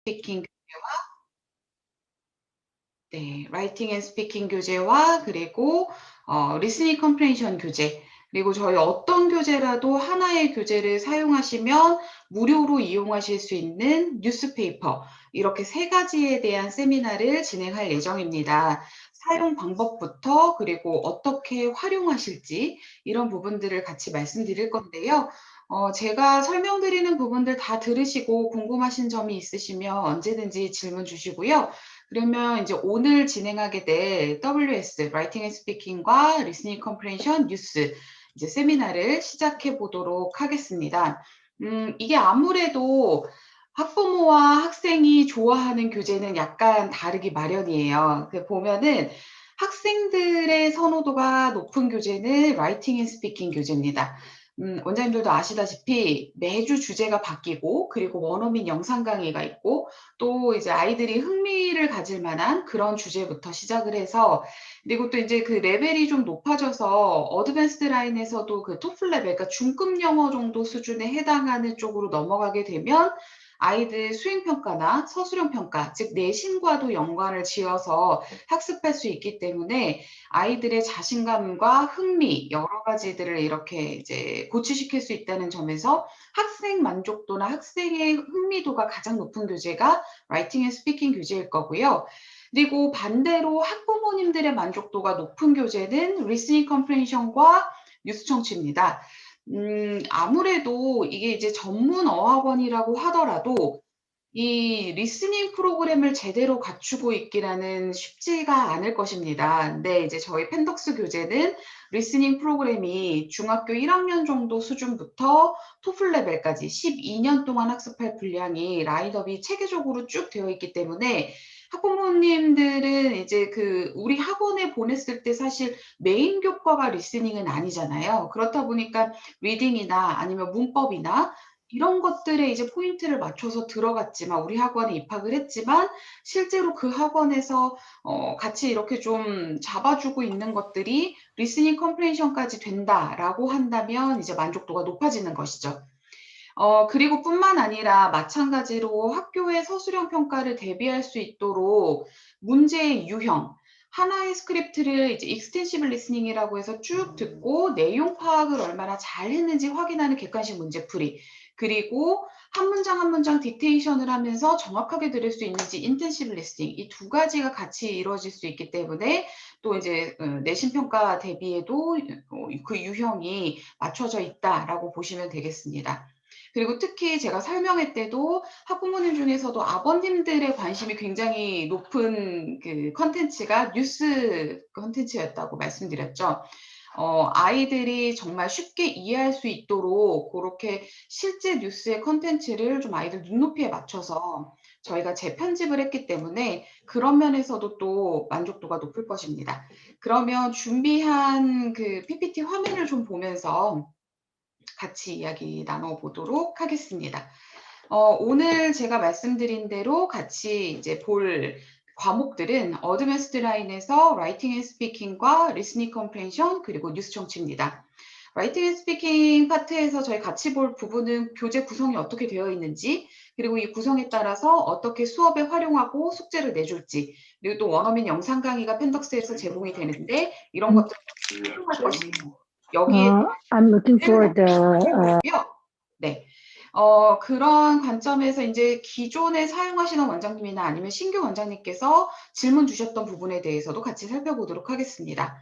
스피킹 네, 라이팅 앤 스피킹 교재와 그리고 리스닝 컴프레hen션 교재 그리고 저희 어떤 교재라도 하나의 교재를 사용하시면 무료로 이용하실 수 있는 뉴스페이퍼 이렇게 3가지에 대한 세미나를 진행할 예정입니다. 사용 방법부터 그리고 어떻게 활용하실지 이런 부분들을 같이 말씀드릴 건데요. 제가 설명드리는 부분들 다 들으시고 궁금하신 점이 있으시면 언제든지 질문 주시고요. 그러면 이제 오늘 진행하게 될 WS, Writing and Speaking과 Listening Comprehension 뉴스 이제 세미나를 시작해 보도록 하겠습니다. 이게 아무래도 학부모와 학생이 좋아하는 교재는 약간 다르기 마련이에요. 그 보면은 학생들의 선호도가 높은 교재는 Writing and Speaking 교재입니다. 원장님들도 아시다시피 매주 주제가 바뀌고 그리고 원어민 영상 강의가 있고 또 이제 아이들이 흥미를 가질 만한 그런 주제부터 시작을 해서 그리고 또 이제 그 레벨이 좀 높아져서 어드밴스드 라인에서도 그 토플 레벨, 그러니까 중급 영어 정도 수준에 해당하는 쪽으로 넘어가게 되면 아이들 수행 평가나 서술형 평가, 즉 내신과도 연관을 지어서 학습할 수 있기 때문에 아이들의 자신감과 흥미 여러 가지들을 이렇게 이제 고취시킬 수 있다는 점에서 학생 만족도나 학생의 흥미도가 가장 높은 교재가 라이팅 앤 스피킹 교재일 거고요. 그리고 반대로 학부모님들의 만족도가 높은 교재는 리스닝 컴프레hen션과 뉴스 청취입니다. 아무래도 이게 이제 전문 어학원이라고 하더라도 이 리스닝 프로그램을 제대로 갖추고 있기라는 쉽지가 않을 것입니다. 근데 이제 저희 펜덕스 교재는 리스닝 프로그램이 중학교 1학년 정도 수준부터 토플 레벨까지 12년 동안 학습할 분량이 라인업이 체계적으로 쭉 되어 있기 때문에 학부모님들은 이제 그 우리 학원에 보냈을 때 사실 메인 교과가 리스닝은 아니잖아요. 그렇다 보니까 리딩이나 아니면 문법이나 이런 것들에 이제 포인트를 맞춰서 들어갔지만 우리 학원에 입학을 했지만 실제로 그 학원에서 같이 이렇게 좀 잡아주고 있는 것들이 리스닝 컴프레hen션까지 된다라고 한다면 이제 만족도가 높아지는 것이죠. 그리고 뿐만 아니라 마찬가지로 학교의 서술형 평가를 대비할 수 있도록 문제의 유형, 하나의 스크립트를 이제 익스텐시블 리스닝이라고 해서 쭉 듣고 내용 파악을 얼마나 잘 했는지 확인하는 객관식 문제풀이, 그리고 한 문장 한 문장 디테이션을 하면서 정확하게 들을 수 있는지 인텐시블 리스닝, 이 2가지가 같이 이루어질 수 있기 때문에 또 이제 내신 평가 대비에도 그 유형이 맞춰져 있다라고 보시면 되겠습니다. 그리고 특히 제가 설명회 때도 학부모님 중에서도 아버님들의 관심이 굉장히 높은 그 컨텐츠가 뉴스 컨텐츠였다고 말씀드렸죠. 아이들이 정말 쉽게 이해할 수 있도록 그렇게 실제 뉴스의 컨텐츠를 좀 아이들 눈높이에 맞춰서 저희가 재편집을 했기 때문에 그런 면에서도 또 만족도가 높을 것입니다. 그러면 준비한 그 PPT 화면을 좀 보면서 같이 이야기 나눠보도록 하겠습니다. 오늘 제가 말씀드린 대로 같이 이제 볼 과목들은 어드밴스드 라인에서 라이팅 앤 스피킹과 리스닝 컴프레hen션 그리고 뉴스 청취입니다. 라이팅 앤 스피킹 파트에서 저희 같이 볼 부분은 교재 구성이 어떻게 되어 있는지 그리고 이 구성에 따라서 어떻게 수업에 활용하고 숙제를 내줄지 그리고 또 원어민 영상 강의가 펜덕스에서 제공이 되는데 이런 것들을 활용할 것인지 여기에 I'm looking for the 고요. 네. 그런 관점에서 이제 기존에 사용하시는 원장님이나 아니면 신규 원장님께서 질문 주셨던 부분에 대해서도 같이 살펴보도록 하겠습니다.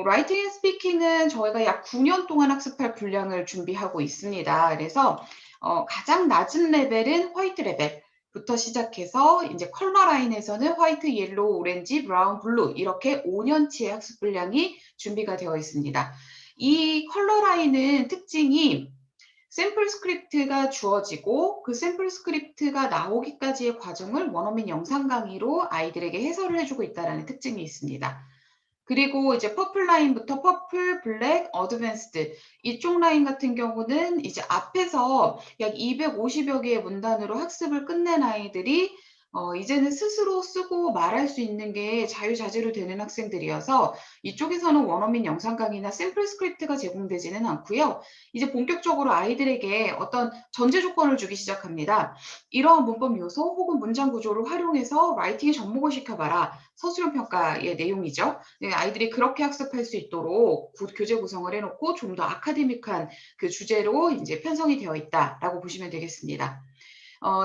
라이팅 앤 스피킹은 저희가 약 9년 동안 학습할 분량을 준비하고 있습니다. 그래서 가장 낮은 레벨은 화이트 레벨부터 시작해서 이제 컬러 라인에서는 화이트, 옐로우, 오렌지, 브라운, 블루 이렇게 5년치의 학습 분량이 준비가 되어 있습니다. 이 컬러 라인은 특징이 샘플 스크립트가 주어지고 그 샘플 스크립트가 나오기까지의 과정을 원어민 영상 강의로 아이들에게 해설을 해주고 있다는 특징이 있습니다. 그리고 이제 퍼플 라인부터 퍼플, 블랙, 어드밴스드 이쪽 라인 같은 경우는 이제 앞에서 약 250여 개의 문단으로 학습을 끝낸 아이들이 이제는 스스로 쓰고 말할 수 있는 게 자유자재로 되는 학생들이어서 이쪽에서는 원어민 영상 강의나 샘플 스크립트가 제공되지는 않고요. 이제 본격적으로 아이들에게 어떤 전제 조건을 주기 시작합니다. 이러한 문법 요소 혹은 문장 구조를 활용해서 라이팅에 접목을 시켜봐라. 서술형 평가의 내용이죠. 네, 아이들이 그렇게 학습할 수 있도록 교재 구성을 해놓고 좀 더 아카데믹한 그 주제로 이제 편성이 되어 있다라고 보시면 되겠습니다.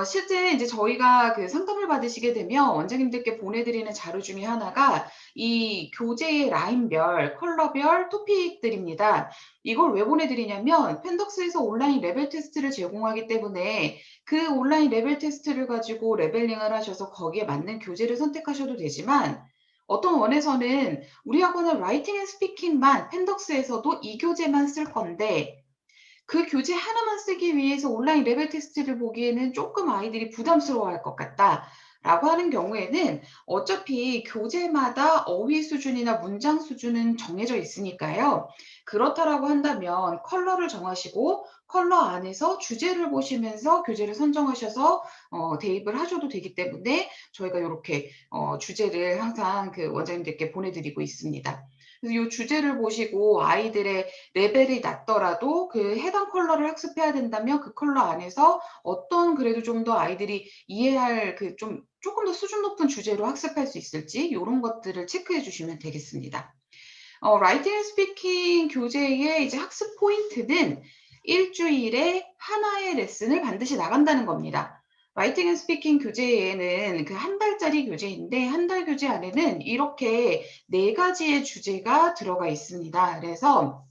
실제 이제 저희가 그 상담을 받으시게 되면 원장님들께 보내드리는 자료 중에 하나가 이 교재의 라인별, 컬러별 토픽들입니다. 이걸 왜 보내드리냐면 펜덕스에서 온라인 레벨 테스트를 제공하기 때문에 그 온라인 레벨 테스트를 가지고 레벨링을 하셔서 거기에 맞는 교재를 선택하셔도 되지만 어떤 원에서는 우리 학원은 라이팅 앤 스피킹만 펜덕스에서도 이 교재만 쓸 건데 그 교재 하나만 쓰기 위해서 온라인 레벨 테스트를 보기에는 조금 아이들이 부담스러워할 것 같다라고 하는 경우에는 어차피 교재마다 어휘 수준이나 문장 수준은 정해져 있으니까요. 그렇다라고 한다면 컬러를 정하시고 컬러 안에서 주제를 보시면서 교재를 선정하셔서 대입을 하셔도 되기 때문에 저희가 이렇게 주제를 항상 그 원장님들께 보내드리고 있습니다. 그래서 이 주제를 보시고 아이들의 레벨이 낮더라도 그 해당 컬러를 학습해야 된다면 그 컬러 안에서 어떤 그래도 좀 더 아이들이 이해할 그 좀 조금 더 수준 높은 주제로 학습할 수 있을지 이런 것들을 체크해 주시면 되겠습니다. 라이팅 앤 스피킹 교재의 이제 학습 포인트는 일주일에 하나의 레슨을 반드시 나간다는 겁니다. 라이팅 앤 스피킹 교재에는 그 한 달짜리 교재인데 한 달 교재 안에는 이렇게 4가지의 주제가 들어가 있습니다. 그래서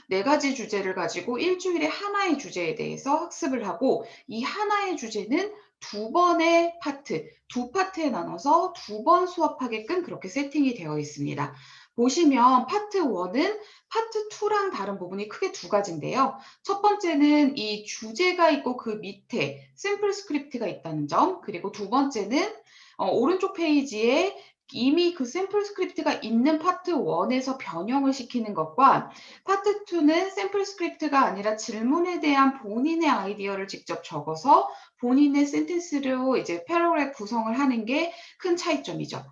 4가지 주제를 가지고 일주일에 하나의 주제에 대해서 학습을 하고 이 하나의 주제는 2번의 파트, 2파트에 나눠서 2번 수업하게끔 그렇게 세팅이 되어 있습니다. 보시면 파트 1은 파트 2랑 다른 부분이 크게 2가지인데요. 첫 번째는 이 주제가 있고 그 밑에 샘플 스크립트가 있다는 점, 그리고 두 번째는 오른쪽 페이지에 이미 그 샘플 스크립트가 있는 파트 1에서 변형을 시키는 것과 파트 2는 샘플 스크립트가 아니라 질문에 대한 본인의 아이디어를 직접 적어서 본인의 센텐스로 이제 패러그래프 구성을 하는 게 큰 차이점이죠.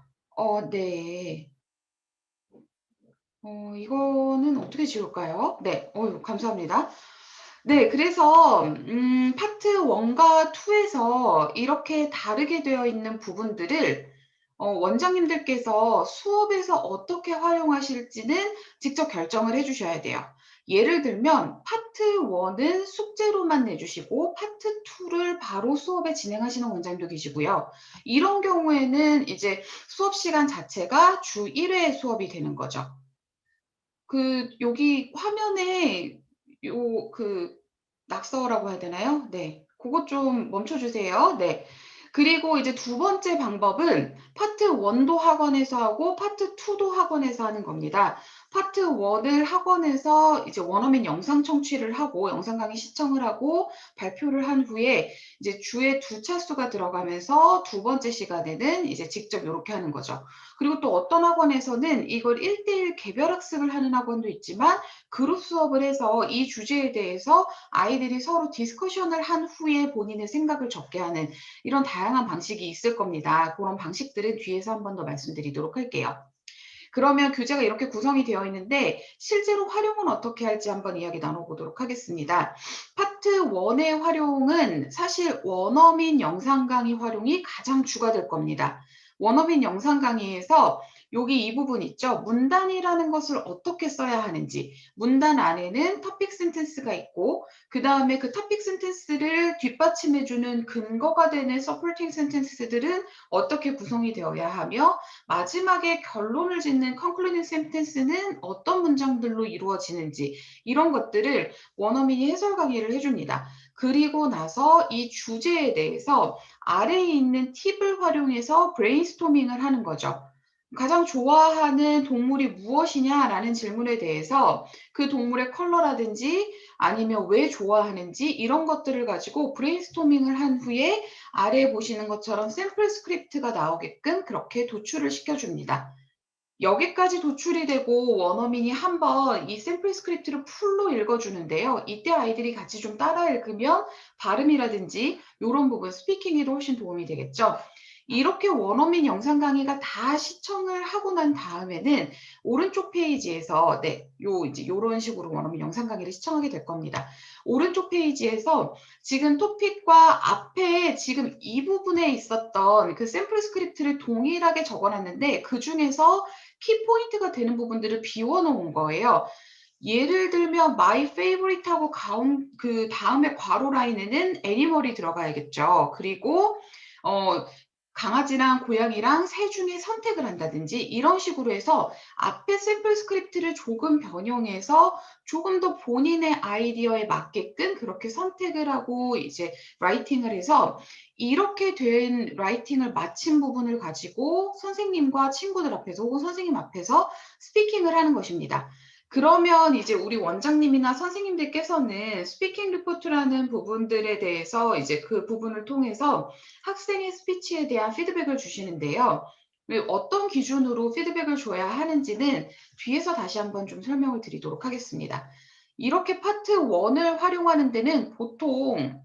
네. 이거는 어떻게 지울까요? 네. 감사합니다. 네. 그래서 파트 1과 2에서 이렇게 다르게 되어 있는 부분들을 원장님들께서 수업에서 어떻게 활용하실지는 직접 결정을 해 주셔야 돼요. 예를 들면 파트 1은 숙제로만 내주시고 파트 2를 바로 수업에 진행하시는 원장님도 계시고요. 이런 경우에는 이제 수업 시간 자체가 주 1회 수업이 되는 거죠. 여기 화면에 그 낙서라고 해야 되나요? 네. 고것 좀 멈춰 주세요. 네. 그리고 이제 두 번째 방법은 파트 1도 학원에서 하고 파트 2도 학원에서 하는 겁니다. 파트 1을 학원에서 이제 원어민 영상 청취를 하고 영상 강의 시청을 하고 발표를 한 후에 이제 주에 2차수가 들어가면서 두 번째 시간에는 이제 직접 요렇게 하는 거죠. 그리고 또 어떤 학원에서는 이걸 1대1 개별 학습을 하는 학원도 있지만 그룹 수업을 해서 이 주제에 대해서 아이들이 서로 디스커션을 한 후에 본인의 생각을 적게 하는 이런 다양한 방식이 있을 겁니다. 그런 방식들은 뒤에서 한 번 더 말씀드리도록 할게요. 그러면 교재가 이렇게 구성이 되어 있는데 실제로 활용은 어떻게 할지 한번 이야기 나눠보도록 하겠습니다. 파트 1의 활용은 사실 원어민 영상 강의 활용이 가장 주가 될 겁니다. 원어민 영상 강의에서 여기 이 부분 있죠. 문단이라는 것을 어떻게 써야 하는지 문단 안에는 토픽 센텐스가 있고 그 다음에 그 토픽 센텐스를 뒷받침해주는 근거가 되는 서포팅 센텐스들은 어떻게 구성이 되어야 하며 마지막에 결론을 짓는 concluding sentence는 어떤 문장들로 이루어지는지 이런 것들을 원어민이 해설 강의를 해줍니다. 그리고 나서 이 주제에 대해서 아래에 있는 팁을 활용해서 브레인스토밍을 하는 거죠. 가장 좋아하는 동물이 무엇이냐라는 질문에 대해서 그 동물의 컬러라든지 아니면 왜 좋아하는지 이런 것들을 가지고 브레인스토밍을 한 후에 아래에 보시는 것처럼 샘플 스크립트가 나오게끔 그렇게 도출을 시켜줍니다. 여기까지 도출이 되고 원어민이 한번 이 샘플 스크립트를 풀로 읽어주는데요. 이때 아이들이 같이 좀 따라 읽으면 발음이라든지 이런 부분 스피킹에도 훨씬 도움이 되겠죠. 이렇게 원어민 영상 강의가 다 시청을 하고 난 다음에는 오른쪽 페이지에서 네, 이제 요런 식으로 원어민 영상 강의를 시청하게 될 겁니다. 오른쪽 페이지에서 지금 토픽과 앞에 지금 이 부분에 있었던 그 샘플 스크립트를 동일하게 적어놨는데 그 중에서 키포인트가 되는 부분들을 비워놓은 거예요. 예를 들면 my favorite 하고 그 다음에 괄호 라인에는 애니멀이 들어가야겠죠. 그리고 강아지랑 고양이랑 새 중에 선택을 한다든지 이런 식으로 해서 앞에 샘플 스크립트를 조금 변형해서 조금 더 본인의 아이디어에 맞게끔 그렇게 선택을 하고 이제 라이팅을 해서 이렇게 된 라이팅을 마친 부분을 가지고 선생님과 친구들 앞에서 혹은 선생님 앞에서 스피킹을 하는 것입니다. 그러면 이제 우리 원장님이나 선생님들께서는 스피킹 리포트라는 부분들에 대해서 이제 그 부분을 통해서 학생의 스피치에 대한 피드백을 주시는데요. 어떤 기준으로 피드백을 줘야 하는지는 뒤에서 다시 한번 좀 설명을 드리도록 하겠습니다. 이렇게 파트 1을 활용하는 데는 보통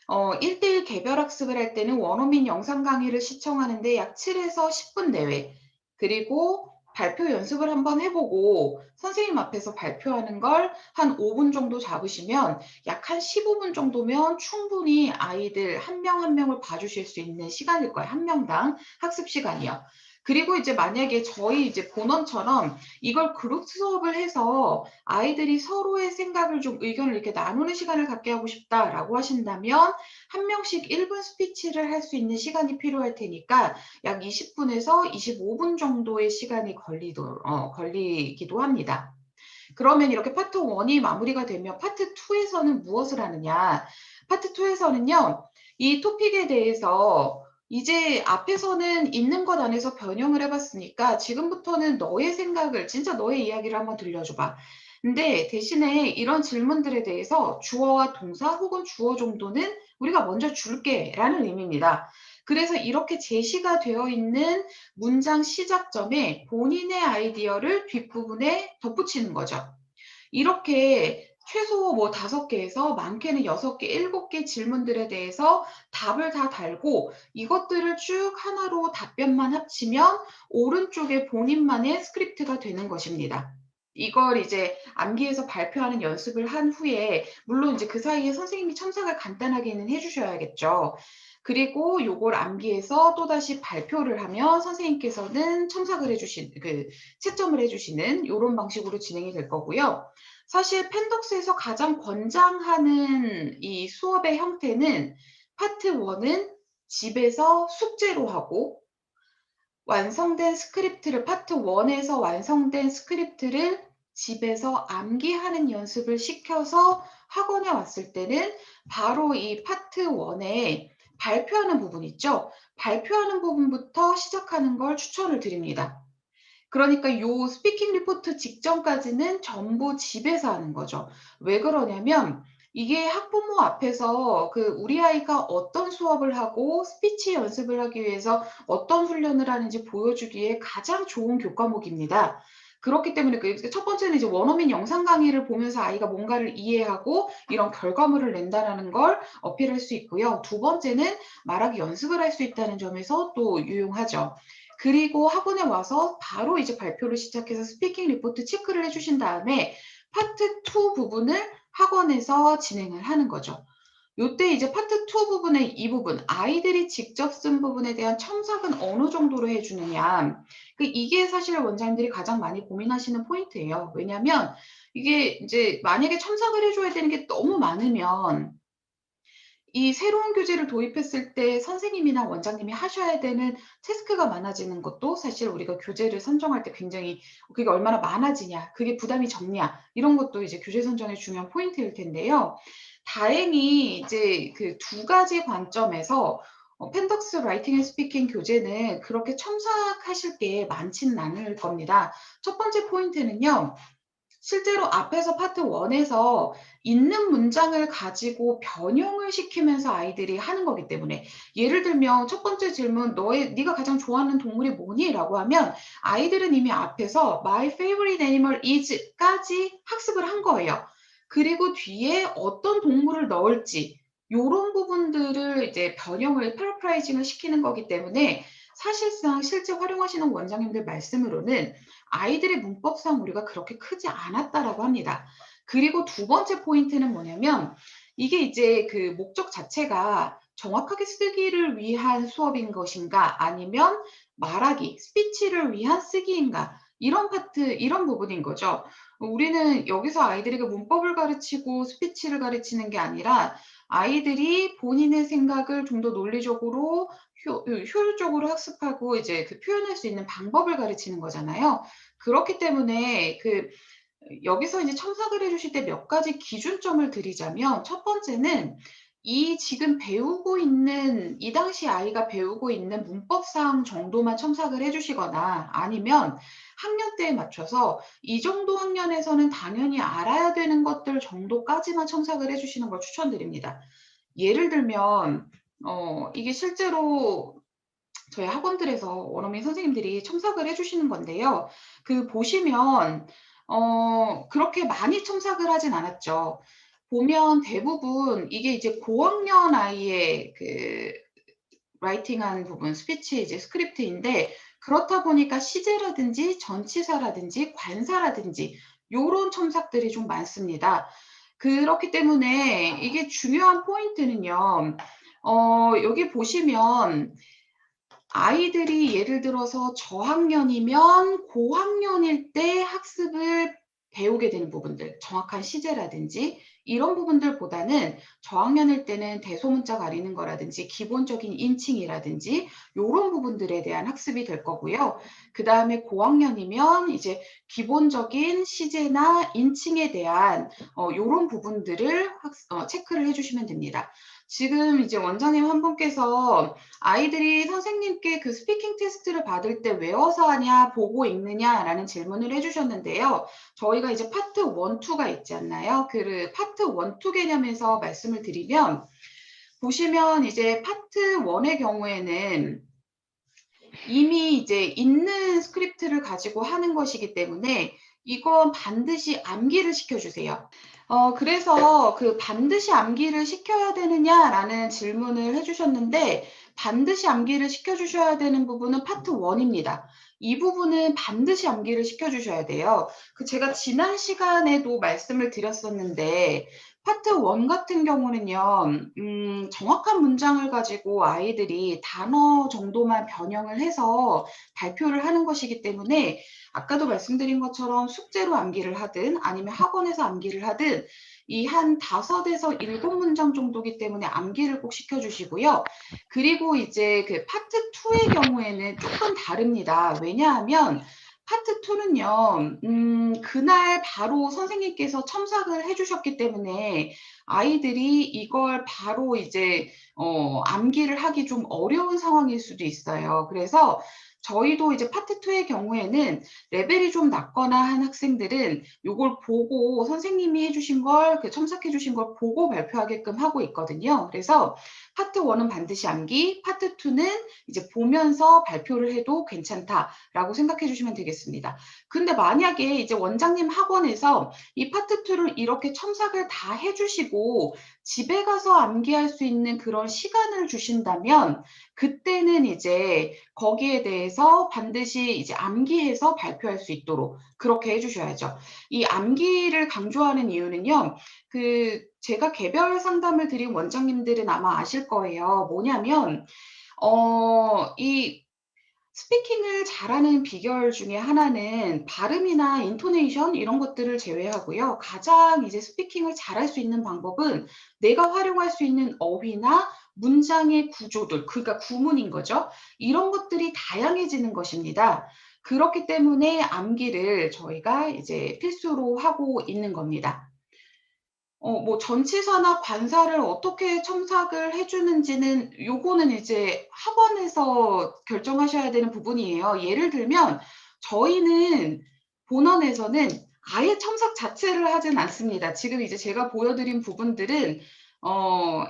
1대1 개별 학습을 할 때는 원어민 영상 강의를 시청하는데 약 7에서 10분 내외, 그리고 발표 연습을 한번 해보고 선생님 앞에서 발표하는 걸 한 5분 정도 잡으시면 약 한 15분 정도면 충분히 아이들 한 명 한 명을 봐주실 수 있는 시간일 거예요. 한 명당 학습 시간이요. 그리고 이제 만약에 저희 이제 본원처럼 이걸 그룹 수업을 해서 아이들이 서로의 생각을 좀 의견을 이렇게 나누는 시간을 갖게 하고 싶다라고 하신다면 한 명씩 1분 스피치를 할 수 있는 시간이 필요할 테니까 약 20분에서 25분 정도의 시간이 걸리기도 합니다. 그러면 이렇게 파트 1이 마무리가 되면 파트 2에서는 무엇을 하느냐? 파트 2에서는요, 이 토픽에 대해서 이제 앞에서는 있는 것 안에서 변형을 해봤으니까 지금부터는 너의 생각을, 진짜 너의 이야기를 한번 들려줘봐. 근데 대신에 이런 질문들에 대해서 주어와 동사 혹은 주어 정도는 우리가 먼저 줄게 라는 의미입니다. 그래서 이렇게 제시가 되어 있는 문장 시작점에 본인의 아이디어를 뒷부분에 덧붙이는 거죠. 이렇게 최소 뭐 5개에서 많게는 6개, 7개 질문들에 대해서 답을 다 달고 이것들을 쭉 하나로 답변만 합치면 오른쪽에 본인만의 스크립트가 되는 것입니다. 이걸 이제 암기해서 발표하는 연습을 한 후에 물론 이제 그 사이에 선생님이 첨삭을 간단하게는 해주셔야겠죠. 그리고 요걸 암기해서 또다시 발표를 하면 선생님께서는 첨삭을 채점을 해주시는 이런 방식으로 진행이 될 거고요. 사실 펜덕스에서 가장 권장하는 이 수업의 형태는 파트 1은 집에서 숙제로 하고 완성된 스크립트를 파트 1에서 완성된 스크립트를 집에서 암기하는 연습을 시켜서 학원에 왔을 때는 바로 이 파트 1에 발표하는 부분 있죠? 발표하는 부분부터 시작하는 걸 추천을 드립니다. 그러니까 요 스피킹 리포트 직전까지는 전부 집에서 하는 거죠. 왜 그러냐면 이게 학부모 앞에서 우리 아이가 어떤 수업을 하고 스피치 연습을 하기 위해서 어떤 훈련을 하는지 보여주기에 가장 좋은 교과목입니다. 그렇기 때문에 첫 번째는 이제 원어민 영상 강의를 보면서 아이가 뭔가를 이해하고 이런 결과물을 낸다라는 걸 어필할 수 있고요. 두 번째는 말하기 연습을 할 수 있다는 점에서 또 유용하죠. 그리고 학원에 와서 바로 이제 발표를 시작해서 스피킹 리포트 체크를 해주신 다음에 파트 2 부분을 학원에서 진행을 하는 거죠. 요때 이제 파트 2 부분의 이 부분, 아이들이 직접 쓴 부분에 대한 첨삭은 어느 정도로 해주느냐. 이게 사실 원장님들이 가장 많이 고민하시는 포인트예요. 왜냐면 이게 이제 만약에 첨삭을 해줘야 되는 게 너무 많으면 이 새로운 교재를 도입했을 때 선생님이나 원장님이 하셔야 되는 태스크가 많아지는 것도 사실 우리가 교재를 선정할 때 굉장히 그게 얼마나 많아지냐, 그게 부담이 적냐, 이런 것도 이제 교재 선정의 중요한 포인트일 텐데요. 다행히 이제 그 두 가지 관점에서 펜덕스 라이팅 앤 스피킹 교재는 그렇게 첨삭하실 게 많지는 않을 겁니다. 첫 번째 포인트는요. 실제로 앞에서 파트 1에서 있는 문장을 가지고 변형을 시키면서 아이들이 하는 거기 때문에 예를 들면 첫 번째 질문 네가 가장 좋아하는 동물이 뭐니? 라고 하면 아이들은 이미 앞에서 My favorite animal is 까지 학습을 한 거예요. 그리고 뒤에 어떤 동물을 넣을지 요런 부분들을 이제 변형을 패러프라이징을 시키는 거기 때문에 사실상 실제 활용하시는 원장님들 말씀으로는 아이들의 문법상 오류가 그렇게 크지 않았다라고 합니다. 그리고 두 번째 포인트는 뭐냐면 이게 이제 그 목적 자체가 정확하게 쓰기를 위한 수업인 것인가 아니면 말하기, 스피치를 위한 쓰기인가 이런 파트, 이런 부분인 거죠. 우리는 여기서 아이들에게 문법을 가르치고 스피치를 가르치는 게 아니라 아이들이 본인의 생각을 좀 더 논리적으로 효율적으로 학습하고 이제 그 표현할 수 있는 방법을 가르치는 거잖아요. 그렇기 때문에 여기서 이제 첨삭을 해주실 때 몇 가지 기준점을 드리자면 첫 번째는 이 지금 배우고 있는 이 당시 아이가 배우고 있는 문법상 정도만 첨삭을 해주시거나 아니면 학년대에 맞춰서 이 정도 학년에서는 당연히 알아야 되는 것들 정도까지만 첨삭을 해주시는 걸 추천드립니다. 예를 들면 이게 실제로 저희 학원들에서 원어민 선생님들이 첨삭을 해주시는 건데요. 보시면 그렇게 많이 첨삭을 하진 않았죠. 보면 대부분 이게 이제 고학년 아이의 라이팅한 부분, 스피치 이제 스크립트인데 그렇다 보니까 시제라든지 전치사라든지 관사라든지 요런 첨삭들이 좀 많습니다. 그렇기 때문에 이게 중요한 포인트는요. 여기 보시면 아이들이 예를 들어서 저학년이면 고학년일 때 학습을 배우게 되는 부분들, 정확한 시제라든지 이런 부분들보다는 저학년일 때는 대소문자 가리는 거라든지 기본적인 인칭이라든지 요런 부분들에 대한 학습이 될 거고요. 그다음에 고학년이면 이제 기본적인 시제나 인칭에 대한 요런 부분들을 체크를 해주시면 됩니다. 지금 이제 원장님 한 분께서 아이들이 선생님께 그 스피킹 테스트를 받을 때 외워서 하냐, 보고 읽느냐라는 질문을 해주셨는데요. 저희가 이제 파트 1, 2가 있지 않나요? 파트 1, 2 개념에서 말씀을 드리면 보시면 이제 파트 1의 경우에는 이미 이제 있는 스크립트를 가지고 하는 것이기 때문에 이건 반드시 암기를 시켜주세요. 그래서 반드시 암기를 시켜야 되느냐라는 질문을 해주셨는데 반드시 암기를 시켜주셔야 되는 부분은 파트 1입니다. 이 부분은 반드시 암기를 시켜주셔야 돼요. 제가 지난 시간에도 말씀을 드렸었는데 파트 1 같은 경우는요. 정확한 문장을 가지고 아이들이 단어 정도만 변형을 해서 발표를 하는 것이기 때문에 아까도 말씀드린 것처럼 숙제로 암기를 하든 아니면 학원에서 암기를 하든 이 한 5에서 7문장 정도이기 때문에 암기를 꼭 시켜주시고요. 그리고 이제 파트 2의 경우에는 조금 다릅니다. 왜냐하면 파트 2는요, 그날 바로 선생님께서 첨삭을 해주셨기 때문에 아이들이 이걸 바로 이제 암기를 하기 좀 어려운 상황일 수도 있어요. 그래서 저희도 이제 파트 2의 경우에는 레벨이 좀 낮거나 한 학생들은 요걸 보고 선생님이 해주신 걸, 첨삭해 주신 걸 보고 발표하게끔 하고 있거든요. 그래서 파트 1은 반드시 암기, 파트 2는 이제 보면서 발표를 해도 괜찮다라고 생각해 주시면 되겠습니다. 근데 만약에 이제 원장님 학원에서 이 파트 2를 이렇게 첨삭을 다 해주시고 집에 가서 암기할 수 있는 그런 시간을 주신다면 그때는 이제 거기에 대해서 반드시 이제 암기해서 발표할 수 있도록 그렇게 해주셔야죠. 이 암기를 강조하는 이유는요. 제가 개별 상담을 드린 원장님들은 아마 아실 거예요. 뭐냐면 이 스피킹을 잘하는 비결 중에 하나는 발음이나 인토네이션 이런 것들을 제외하고요. 가장 이제 스피킹을 잘할 수 있는 방법은 내가 활용할 수 있는 어휘나 문장의 구조들, 그러니까 구문인 거죠. 이런 것들이 다양해지는 것입니다. 그렇기 때문에 암기를 저희가 이제 필수로 하고 있는 겁니다. 뭐 전치사나 관사를 어떻게 첨삭을 해주는지는 요거는 이제 학원에서 결정하셔야 되는 부분이에요. 예를 들면 저희는 본원에서는 아예 첨삭 자체를 하진 않습니다. 지금 이제 제가 보여드린 부분들은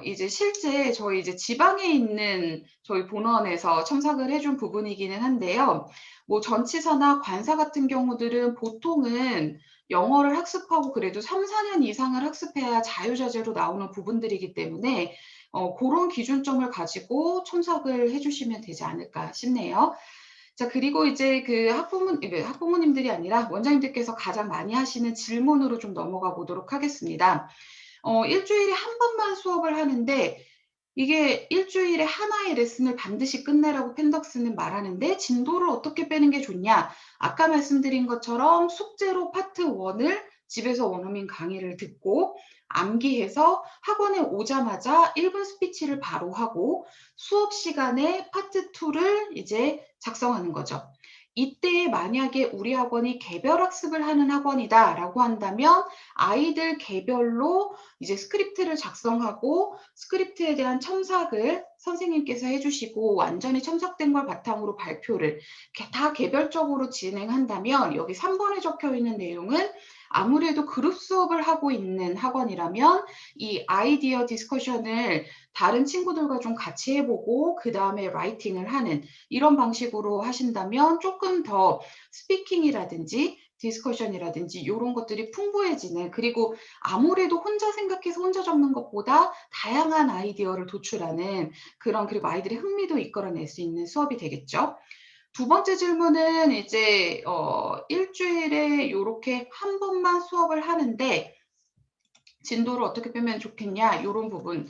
이제 실제 저희 이제 지방에 있는 저희 본원에서 첨삭을 해준 부분이기는 한데요. 뭐 전치사나 관사 같은 경우들은 보통은 영어를 학습하고 그래도 3-4년 이상을 학습해야 자유자재로 나오는 부분들이기 때문에 고런 기준점을 가지고 첨삭을 해 주시면 되지 않을까 싶네요. 자, 그리고 이제 그 학부모님들이 아니라 원장님들께서 가장 많이 하시는 질문으로 좀 넘어가 보도록 하겠습니다. 일주일에 한 번만 수업을 하는데 이게 일주일에 하나의 레슨을 반드시 끝내라고 펜덕스는 말하는데 진도를 어떻게 빼는 게 좋냐? 아까 말씀드린 것처럼 숙제로 파트 1을 집에서 원어민 강의를 듣고 암기해서 학원에 오자마자 1분 스피치를 바로 하고 수업 시간에 파트 2를 이제 작성하는 거죠. 이때 만약에 우리 학원이 개별 학습을 하는 학원이다라고 한다면 아이들 개별로 이제 스크립트를 작성하고 스크립트에 대한 첨삭을 선생님께서 해주시고 완전히 첨삭된 걸 바탕으로 발표를 다 개별적으로 진행한다면 여기 3번에 적혀 있는 내용은 아무래도 그룹 수업을 하고 있는 학원이라면 이 아이디어 디스커션을 다른 친구들과 좀 같이 해보고 그 다음에 라이팅을 하는 이런 방식으로 하신다면 조금 더 스피킹이라든지 디스커션이라든지 이런 것들이 풍부해지는, 그리고 아무래도 혼자 생각해서 혼자 적는 것보다 다양한 아이디어를 도출하는 그런, 그리고 아이들의 흥미도 이끌어낼 수 있는 수업이 되겠죠. 두 번째 질문은 이제 일주일에 요렇게 한 번만 수업을 하는데 진도를 어떻게 빼면 좋겠냐, 요런 부분.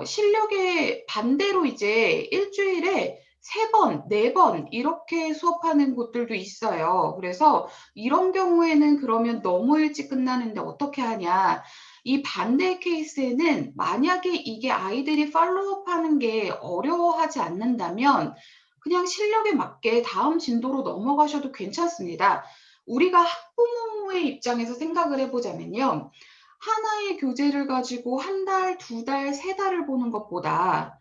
실력에 반대로 이제 일주일에 3번, 4번 이렇게 수업하는 곳들도 있어요. 그래서 이런 경우에는 그러면 너무 일찍 끝나는데 어떻게 하냐. 이 반대 케이스에는 만약에 이게 아이들이 팔로우업하는 게 어려워하지 않는다면 그냥 실력에 맞게 다음 진도로 넘어가셔도 괜찮습니다. 우리가 학부모의 입장에서 생각을 해보자면요. 하나의 교재를 가지고 1달, 2달, 3달을 보는 것보다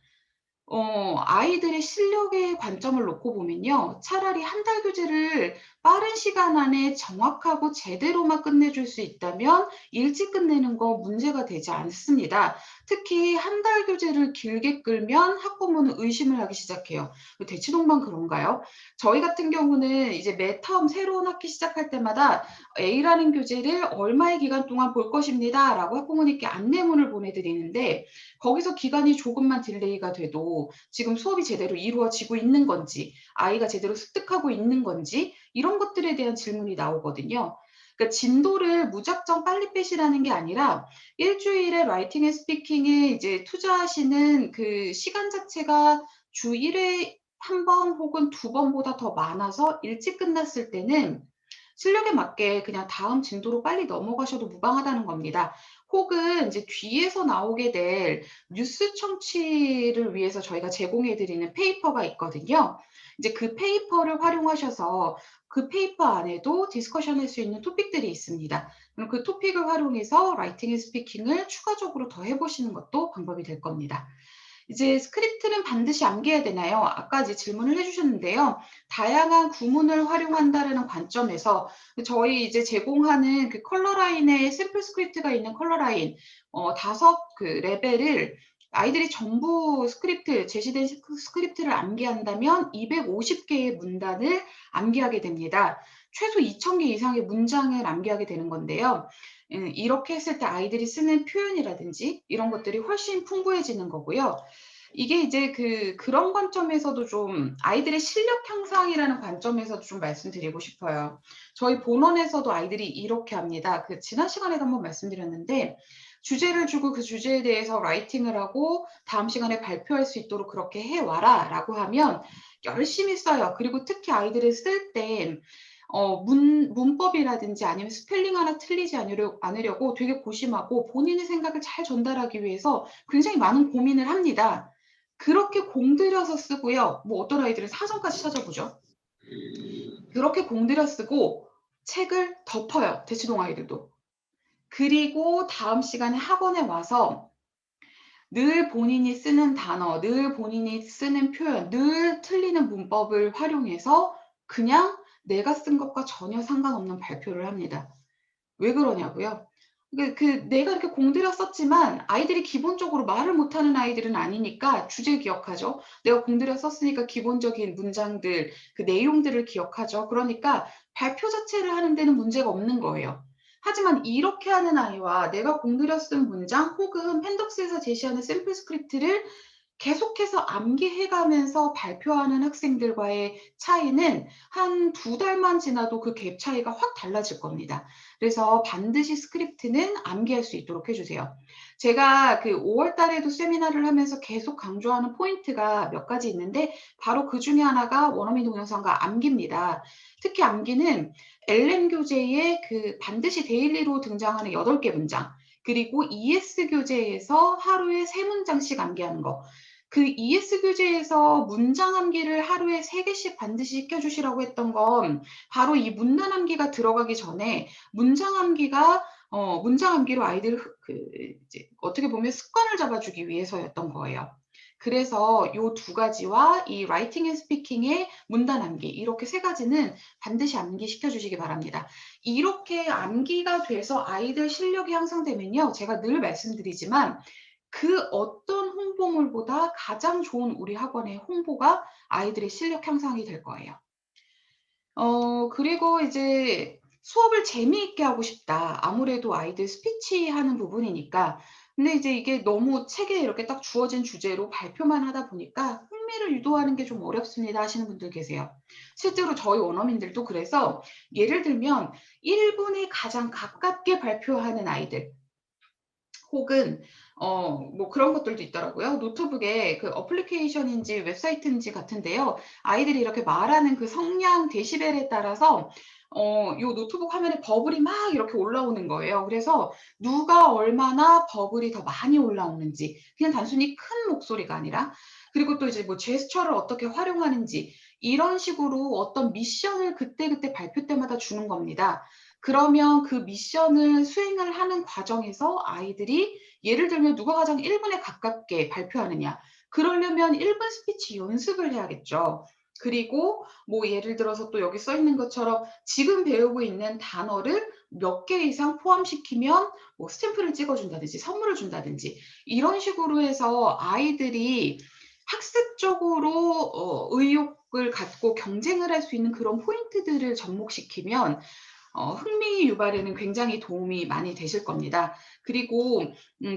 아이들의 실력의 관점을 놓고 보면요. 차라리 1달 교재를 빠른 시간 안에 정확하고 제대로만 끝내줄 수 있다면 일찍 끝내는 거 문제가 되지 않습니다. 특히 1달 교재를 길게 끌면 학부모는 의심을 하기 시작해요. 대치동만 그런가요? 저희 같은 경우는 이제 매 터음 새로운 학기 시작할 때마다 A라는 교재를 얼마의 기간 동안 볼 것입니다. 라고 학부모님께 안내문을 보내드리는데 거기서 기간이 조금만 딜레이가 돼도 지금 수업이 제대로 이루어지고 있는 건지, 아이가 제대로 습득하고 있는 건지 이런 것들에 대한 질문이 나오거든요. 그러니까 진도를 무작정 빨리 빼시라는 게 아니라 일주일에 라이팅 앤 스피킹에 이제 투자하시는 그 시간 자체가 주 1회 1번 혹은 2번보다 더 많아서 일찍 끝났을 때는 실력에 맞게 그냥 다음 진도로 빨리 넘어가셔도 무방하다는 겁니다. 혹은 이제 뒤에서 나오게 될 뉴스 청취를 위해서 저희가 제공해 드리는 페이퍼가 있거든요. 이제 그 페이퍼를 활용하셔서 그 페이퍼 안에도 디스커션 할 수 있는 토픽들이 있습니다. 그럼 그 토픽을 활용해서 라이팅 앤 스피킹을 추가적으로 더 해보시는 것도 방법이 될 겁니다. 이제 스크립트는 반드시 암기해야 되나요? 아까 이제 질문을 해주셨는데요. 다양한 구문을 활용한다는 관점에서 저희 이제 제공하는 그 컬러라인에 샘플 스크립트가 있는 컬러라인 5그 레벨을 아이들이 전부 스크립트, 제시된 스크립트를 암기한다면 250개의 문단을 암기하게 됩니다. 최소 2,000개 이상의 문장을 암기하게 되는 건데요. 이렇게 했을 때 아이들이 쓰는 표현이라든지 이런 것들이 훨씬 풍부해지는 거고요. 이게 이제 그런 관점에서도 좀 아이들의 실력 향상이라는 관점에서도 좀 말씀드리고 싶어요. 저희 본원에서도 아이들이 이렇게 합니다. 지난 시간에도 한번 말씀드렸는데 주제를 주고 그 주제에 대해서 라이팅을 하고 다음 시간에 발표할 수 있도록 그렇게 해와라 라고 하면 열심히 써요. 그리고 특히 아이들을 쓸 때 문법이라든지 아니면 스펠링 하나 틀리지 않으려고 되게 고심하고 본인의 생각을 잘 전달하기 위해서 굉장히 많은 고민을 합니다. 그렇게 공들여서 쓰고요. 뭐 어떤 아이들은 사전까지 찾아보죠. 그렇게 공들여 쓰고 책을 덮어요. 대치동 아이들도. 그리고 다음 시간에 학원에 와서 늘 본인이 쓰는 단어, 늘 본인이 쓰는 표현, 늘 틀리는 문법을 활용해서 그냥 내가 쓴 것과 전혀 상관없는 발표를 합니다. 왜 그러냐고요? 내가 이렇게 공들여 썼지만 아이들이 기본적으로 말을 못하는 아이들은 아니니까 주제 기억하죠. 내가 공들여 썼으니까 기본적인 문장들, 그 내용들을 기억하죠. 그러니까 발표 자체를 하는 데는 문제가 없는 거예요. 하지만 이렇게 하는 아이와 내가 공들여 쓴 문장 혹은 펜덕스에서 제시하는 샘플 스크립트를 계속해서 암기해가면서 발표하는 학생들과의 차이는 한 2달만 지나도 그 갭 차이가 확 달라질 겁니다. 그래서 반드시 스크립트는 암기할 수 있도록 해주세요. 제가 그 5월 달에도 세미나를 하면서 계속 강조하는 포인트가 몇 가지 있는데 바로 그 중에 하나가 원어민 동영상과 암기입니다. 특히 암기는 LM 교재에 그 반드시 데일리로 등장하는 8개 문장, 그리고 ES 교재에서 하루에 3문장씩 암기하는 거. 그 ES 교재에서 문장 암기를 하루에 3개씩 반드시 시켜주시라고 했던 건 바로 이 문단 암기가 들어가기 전에 문장 암기로 아이들 이제 어떻게 보면 습관을 잡아주기 위해서였던 거예요. 그래서 요 2가지와 이 라이팅 앤 스피킹의 문단 암기, 이렇게 3가지는 반드시 암기시켜 주시기 바랍니다. 이렇게 암기가 돼서 아이들 실력이 향상되면요, 제가 늘 말씀드리지만 그 어떤 홍보물보다 가장 좋은 우리 학원의 홍보가 아이들의 실력 향상이 될 거예요. 그리고 이제 수업을 재미있게 하고 싶다. 아무래도 아이들 스피치 하는 부분이니까. 근데 이제 이게 너무 책에 이렇게 딱 주어진 주제로 발표만 하다 보니까 흥미를 유도하는 게 좀 어렵습니다 하시는 분들 계세요. 실제로 저희 원어민들도 그래서 예를 들면 1분에 가장 가깝게 발표하는 아이들, 혹은 뭐 그런 것들도 있더라고요. 노트북에 그 어플리케이션인지 웹사이트인지 같은데요. 아이들이 이렇게 말하는 그 성량 데시벨에 따라서 요 노트북 화면에 버블이 막 이렇게 올라오는 거예요. 그래서 누가 얼마나 버블이 더 많이 올라오는지, 그냥 단순히 큰 목소리가 아니라, 그리고 또 이제 뭐 제스처를 어떻게 활용하는지, 이런 식으로 어떤 미션을 그때그때 발표 때마다 주는 겁니다. 그러면 그 미션을 수행을 하는 과정에서 아이들이, 예를 들면 누가 가장 1분에 가깝게 발표하느냐, 그러려면 1분 스피치 연습을 해야겠죠. 그리고 뭐 예를 들어서 또 여기 써 있는 것처럼 지금 배우고 있는 단어를 몇 개 이상 포함시키면 뭐 스탬프를 찍어준다든지 선물을 준다든지, 이런 식으로 해서 아이들이 학습적으로 의욕을 갖고 경쟁을 할 수 있는 그런 포인트들을 접목시키면 흥미 유발에는 굉장히 도움이 많이 되실 겁니다. 그리고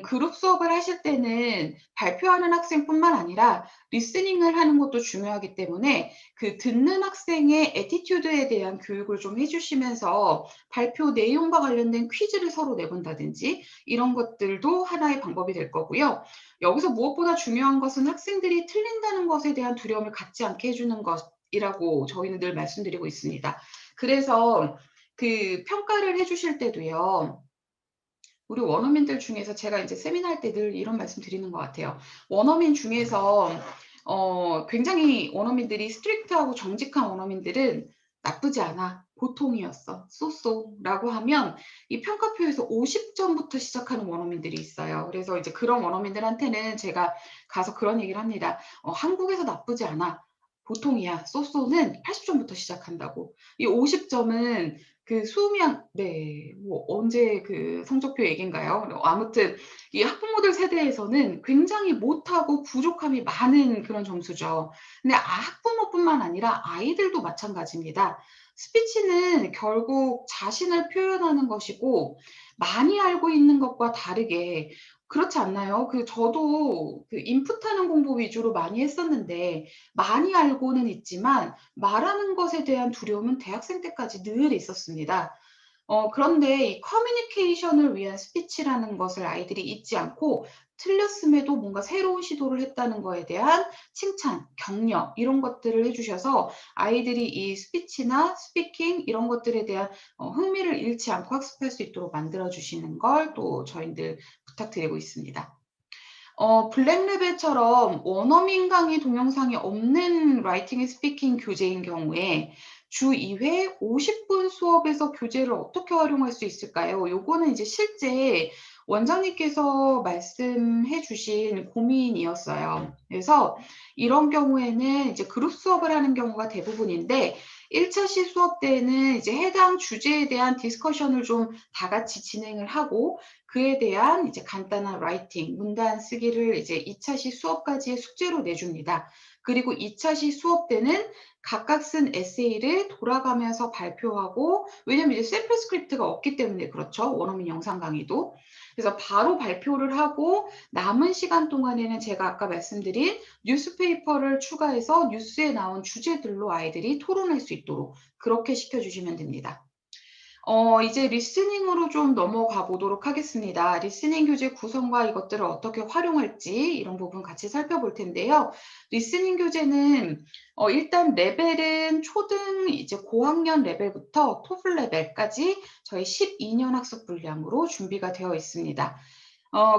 그룹 수업을 하실 때는 발표하는 학생뿐만 아니라 리스닝을 하는 것도 중요하기 때문에 그 듣는 학생의 애티튜드에 대한 교육을 좀 해주시면서 발표 내용과 관련된 퀴즈를 서로 내본다든지, 이런 것들도 하나의 방법이 될 거고요. 여기서 무엇보다 중요한 것은 학생들이 틀린다는 것에 대한 두려움을 갖지 않게 해주는 것이라고 저희는 늘 말씀드리고 있습니다. 그래서 그 평가를 해주실 때도요, 우리 원어민들 중에서 제가 이제 세미나 할 때 늘 이런 말씀 드리는 것 같아요. 원어민 중에서 굉장히 원어민들이 스트릭트하고 정직한 원어민들은 나쁘지 않아, 보통이었어, 쏘쏘라고 하면 이 평가표에서 50점부터 시작하는 원어민들이 있어요. 그래서 이제 그런 원어민들한테는 제가 가서 그런 얘기를 합니다. 한국에서 나쁘지 않아, 보통이야, 쏘쏘는 80점부터 시작한다고. 이 50점은 그 수미양, 네, 뭐 언제 그 성적표 얘기인가요? 아무튼 이 학부모들 세대에서는 굉장히 못하고 부족함이 많은 그런 점수죠. 근데 학부모뿐만 아니라 아이들도 마찬가지입니다. 스피치는 결국 자신을 표현하는 것이고, 많이 알고 있는 것과 다르게, 그렇지 않나요? 저도 그 인풋하는 공부 위주로 많이 했었는데, 많이 알고는 있지만 말하는 것에 대한 두려움은 대학생 때까지 늘 있었습니다. 그런데 이 커뮤니케이션을 위한 스피치라는 것을 아이들이 잊지 않고, 틀렸음에도 뭔가 새로운 시도를 했다는 거에 대한 칭찬, 격려, 이런 것들을 해주셔서 아이들이 이 스피치나 스피킹 이런 것들에 대한 흥미를 잃지 않고 학습할 수 있도록 만들어주시는 걸 또 저희들 부탁드리고 있습니다. 블랙레벨처럼 원어민 강의 동영상이 없는 라이팅 앤 스피킹 교재인 경우에 주 2회 50분 수업에서 교재를 어떻게 활용할 수 있을까요? 요거는 이제 실제 원장님께서 말씀해 주신 고민이었어요. 그래서 이런 경우에는 이제 그룹 수업을 하는 경우가 대부분인데, 1차 시 수업 때에는 이제 해당 주제에 대한 디스커션을 좀 다 같이 진행을 하고 그에 대한 이제 간단한 라이팅, 문단 쓰기를 이제 2차 시 수업까지의 숙제로 내줍니다. 그리고 2차 시 수업 때는 각각 쓴 에세이를 돌아가면서 발표하고 왜냐면 이제 샘플 스크립트가 없기 때문에 그렇죠. 원어민 영상 강의도. 그래서 바로 발표를 하고 남은 시간 동안에는 제가 아까 말씀드린 뉴스페이퍼를 추가해서 뉴스에 나온 주제들로 아이들이 토론할 수 있도록 그렇게 시켜주시면 됩니다. 이제 리스닝으로 좀 넘어가 보도록 하겠습니다. 리스닝 교재 구성과 이것들을 어떻게 활용할지 이런 부분 같이 살펴볼 텐데요. 리스닝 교재는 일단 레벨은 초등 이제 고학년 레벨부터 토플 레벨까지 저희 12년 학습 분량으로 준비가 되어 있습니다.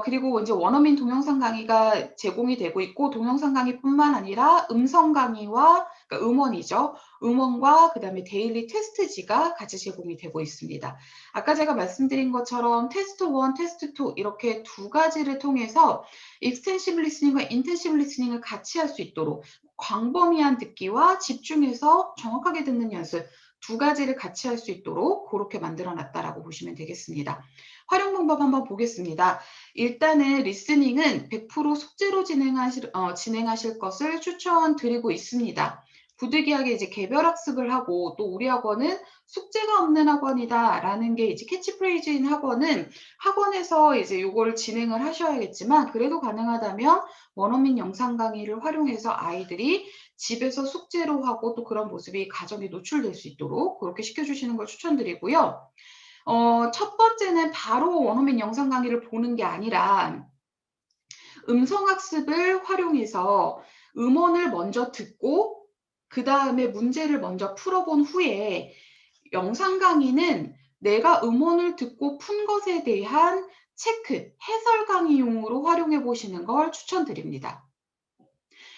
그리고 이제 원어민 동영상 강의가 제공이 되고 있고 동영상 강의뿐만 아니라 음성 강의와 그러니까 음원이죠. 음원과 그다음에 데일리 테스트지가 같이 제공이 되고 있습니다. 아까 제가 말씀드린 것처럼 테스트 1, 테스트 2 이렇게 두 가지를 통해서 익스텐시브 리스닝과 인텐시브 리스닝을 같이 할 수 있도록 광범위한 듣기와 집중해서 정확하게 듣는 연습 두 가지를 같이 할 수 있도록 그렇게 만들어 놨다라고 보시면 되겠습니다. 활용 방법 한번 보겠습니다. 일단은 리스닝은 100% 숙제로 진행하실 것을 추천드리고 있습니다. 부득이하게 이제 개별 학습을 하고 또 우리 학원은 숙제가 없는 학원이다라는 게 이제 캐치프레이즈인 학원은 학원에서 이제 요거를 진행을 하셔야겠지만 그래도 가능하다면 원어민 영상 강의를 활용해서 아이들이 집에서 숙제로 하고 또 그런 모습이 가정에 노출될 수 있도록 그렇게 시켜주시는 걸 추천드리고요. 첫 번째는 바로 원어민 영상 강의를 보는 게 아니라 음성학습을 활용해서 음원을 먼저 듣고 그 다음에 문제를 먼저 풀어본 후에 영상 강의는 내가 음원을 듣고 푼 것에 대한 체크, 해설 강의용으로 활용해 보시는 걸 추천드립니다.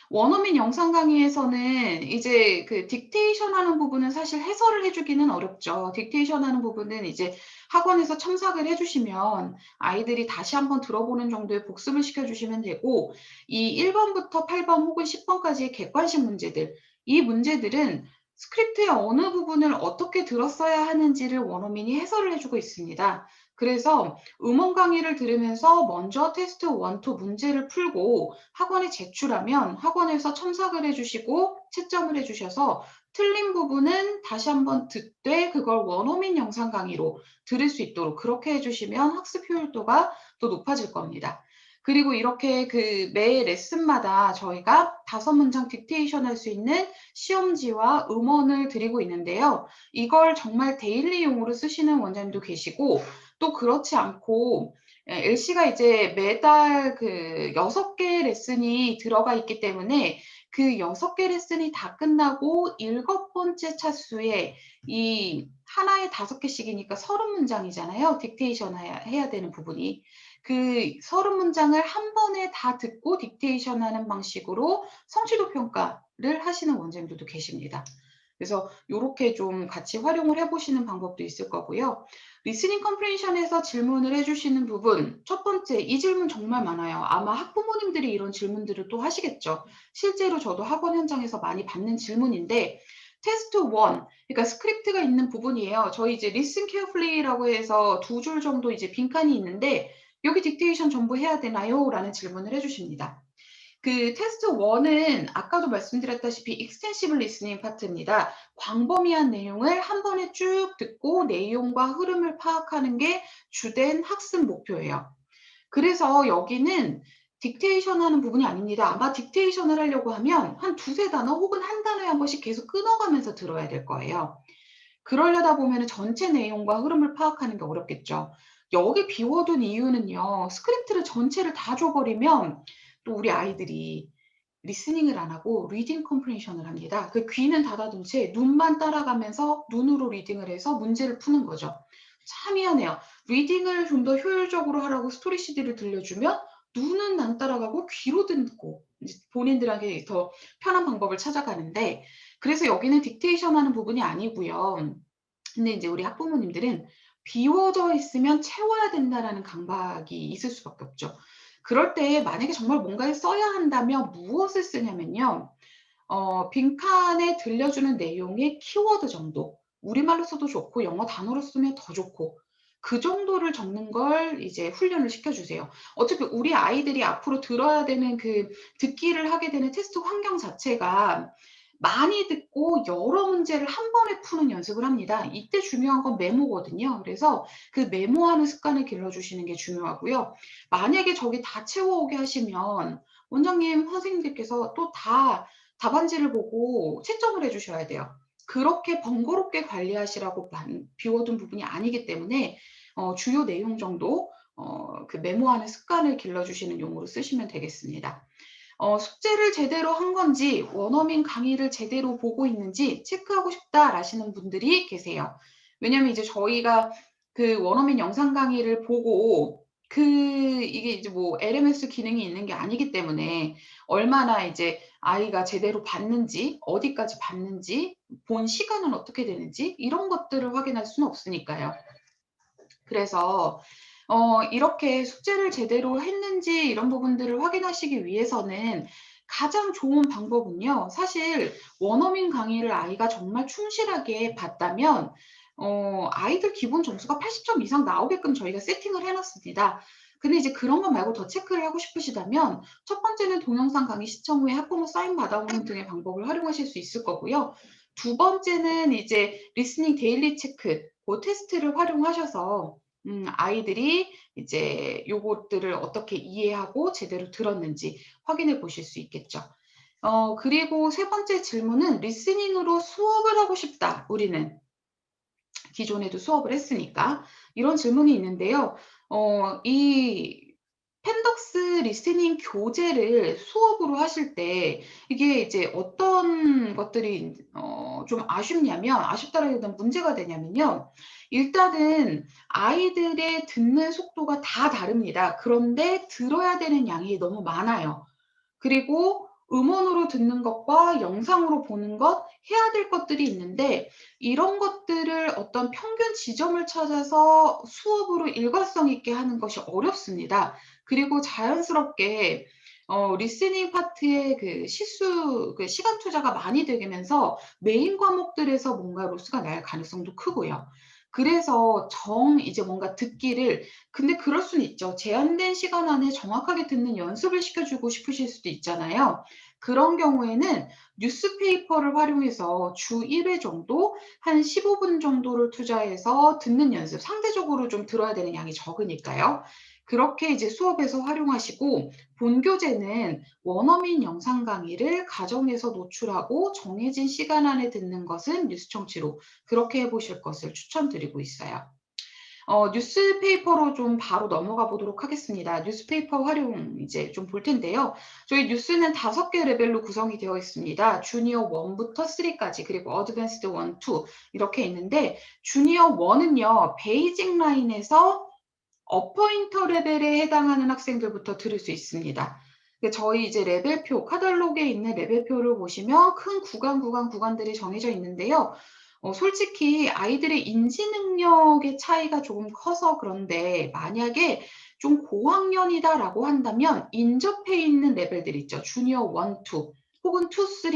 원어민 영상 강의에서는 이제 그 딕테이션 하는 부분은 사실 해설을 해주기는 어렵죠. 딕테이션 하는 부분은 이제 학원에서 첨삭을 해주시면 아이들이 다시 한번 들어보는 정도의 복습을 시켜주시면 되고 이 1번부터 8번 혹은 10번까지의 객관식 문제들 이 문제들은 스크립트의 어느 부분을 어떻게 들었어야 하는지를 원어민이 해설을 해주고 있습니다. 그래서 음원 강의를 들으면서 먼저 테스트 1, 2 문제를 풀고 학원에 제출하면 학원에서 첨삭을 해주시고 채점을 해주셔서 틀린 부분은 다시 한번 듣되 그걸 원어민 영상 강의로 들을 수 있도록 그렇게 해주시면 학습 효율도가 더 높아질 겁니다. 그리고 이렇게 그 매 레슨마다 저희가 5문장 딕테이션 할 수 있는 시험지와 음원을 드리고 있는데요. 이걸 정말 데일리용으로 쓰시는 원장님도 계시고 또 그렇지 않고 LC가 이제 매달 그 6개 레슨이 들어가 있기 때문에 그 6개 레슨이 다 끝나고 7번째 차수에 이 하나에 5개씩이니까 30문장이잖아요. 딕테이션 해야 되는 부분이. 그 30문장을 한 번에 다 듣고 딕테이션 하는 방식으로 성취도 평가를 하시는 원장님들도 계십니다. 그래서 요렇게 좀 같이 활용을 해보시는 방법도 있을 거고요. 리스닝 컴프레hension에서 질문을 해주시는 부분 첫 번째 이 질문 정말 많아요. 아마 학부모님들이 이런 질문들을 또 하시겠죠. 실제로 저도 학원 현장에서 많이 받는 질문인데 테스트 1 그러니까 스크립트가 있는 부분이에요. 저희 이제 listen carefully라고 해서 2줄 정도 이제 빈칸이 있는데 여기 딕테이션 전부 해야 되나요? 라는 질문을 해주십니다. 그 테스트 1은 아까도 말씀드렸다시피 익스텐시브 리스닝 파트입니다. 광범위한 내용을 한 번에 쭉 듣고 내용과 흐름을 파악하는 게 주된 학습 목표예요. 그래서 여기는 딕테이션 하는 부분이 아닙니다. 아마 딕테이션을 하려고 하면 한 2-3단어 혹은 한 단어에 한 번씩 계속 끊어가면서 들어야 될 거예요. 그러려다 보면 전체 내용과 흐름을 파악하는 게 어렵겠죠. 여기 비워둔 이유는요. 스크립트를 전체를 다 줘버리면 또 우리 아이들이 리스닝을 안 하고 리딩 컴프레hension을 합니다. 그 귀는 닫아둔 채 눈만 따라가면서 눈으로 리딩을 해서 문제를 푸는 거죠. 참 미안해요. 리딩을 좀 더 효율적으로 하라고 스토리 CD를 들려주면 눈은 안 따라가고 귀로 듣고 이제 본인들에게 더 편한 방법을 찾아가는데 그래서 여기는 딕테이션 하는 부분이 아니고요. 근데 이제 우리 학부모님들은 비워져 있으면 채워야 된다라는 강박이 있을 수밖에 없죠. 그럴 때 만약에 정말 뭔가를 써야 한다면 무엇을 쓰냐면요. 빈칸에 들려주는 내용의 키워드 정도, 우리말로 써도 좋고 영어 단어로 쓰면 더 좋고, 그 정도를 적는 걸 이제 훈련을 시켜주세요. 어차피 우리 아이들이 앞으로 들어야 되는 그 듣기를 하게 되는 테스트 환경 자체가 많이 듣고 여러 문제를 한 번에 푸는 연습을 합니다. 이때 중요한 건 메모거든요. 그래서 그 메모하는 습관을 길러주시는 게 중요하고요. 만약에 저기 다 채워오게 하시면 원장님, 선생님들께서 또 다 답안지를 보고 채점을 해주셔야 돼요. 그렇게 번거롭게 관리하시라고 비워둔 부분이 아니기 때문에 주요 내용 정도 그 메모하는 습관을 길러주시는 용어로 쓰시면 되겠습니다. 숙제를 제대로 한 건지 원어민 강의를 제대로 보고 있는지 체크하고 싶다라시는 분들이 계세요. 왜냐면 이제 저희가 그 원어민 영상 강의를 보고 이게 이제 뭐 LMS 기능이 있는 게 아니기 때문에 얼마나 이제 아이가 제대로 봤는지, 어디까지 봤는지, 본 시간은 어떻게 되는지 이런 것들을 확인할 수는 없으니까요. 그래서 이렇게 숙제를 제대로 했는지 이런 부분들을 확인하시기 위해서는 가장 좋은 방법은요. 사실 원어민 강의를 아이가 정말 충실하게 봤다면 아이들 기본 점수가 80점 이상 나오게끔 저희가 세팅을 해놨습니다. 근데 이제 그런 거 말고 더 체크를 하고 싶으시다면 첫 번째는 동영상 강의 시청 후에 학부모 사인 받아오는 등의 방법을 활용하실 수 있을 거고요. 두 번째는 이제 리스닝 데일리 체크, 그 테스트를 활용하셔서 아이들이 이제 요것들을 어떻게 이해하고 제대로 들었는지 확인해 보실 수 있겠죠. 그리고 세 번째 질문은 리스닝으로 수업을 하고 싶다. 우리는 기존에도 수업을 했으니까 이런 질문이 있는데요. 이 펜덕스 리스닝 교재를 수업으로 하실 때 이게 이제 어떤 것들이 좀 아쉽다라기보다는 문제가 되냐면요. 일단은 아이들의 듣는 속도가 다 다릅니다. 그런데 들어야 되는 양이 너무 많아요. 그리고 음원으로 듣는 것과 영상으로 보는 것, 해야 될 것들이 있는데 이런 것들을 어떤 평균 지점을 찾아서 수업으로 일관성 있게 하는 것이 어렵습니다. 그리고 자연스럽게 리스닝 파트의 그 시간 투자가 많이 되면서 메인 과목들에서 뭔가 로스가 날 가능성도 크고요. 그래서 이제 뭔가 듣기를 근데 그럴 수는 있죠. 제한된 시간 안에 정확하게 듣는 연습을 시켜주고 싶으실 수도 있잖아요. 그런 경우에는 뉴스페이퍼를 활용해서 주 1회 정도 한 15분 정도를 투자해서 듣는 연습, 상대적으로 좀 들어야 되는 양이 적으니까요. 그렇게 이제 수업에서 활용하시고 본교재는 원어민 영상 강의를 가정에서 노출하고 정해진 시간 안에 듣는 것은 뉴스 청취로 그렇게 해보실 것을 추천드리고 있어요. 뉴스페이퍼로 좀 바로 넘어가 보도록 하겠습니다. 뉴스페이퍼 활용 이제 좀 볼 텐데요. 저희 뉴스는 5개 레벨로 구성이 되어 있습니다. 주니어 1부터 3까지 그리고 어드밴스드 1, 2 이렇게 있는데 주니어 1은요. 베이직 라인에서 어퍼인터 레벨에 해당하는 학생들부터 들을 수 있습니다. 저희 이제 레벨표, 카탈로그에 있는 레벨표를 보시면 큰 구간들이 정해져 있는데요. 솔직히 아이들의 인지 능력의 차이가 조금 커서 그런데 만약에 좀 고학년이다라고 한다면 인접해 있는 레벨들 있죠. 주니어 1, 2 혹은 2, 3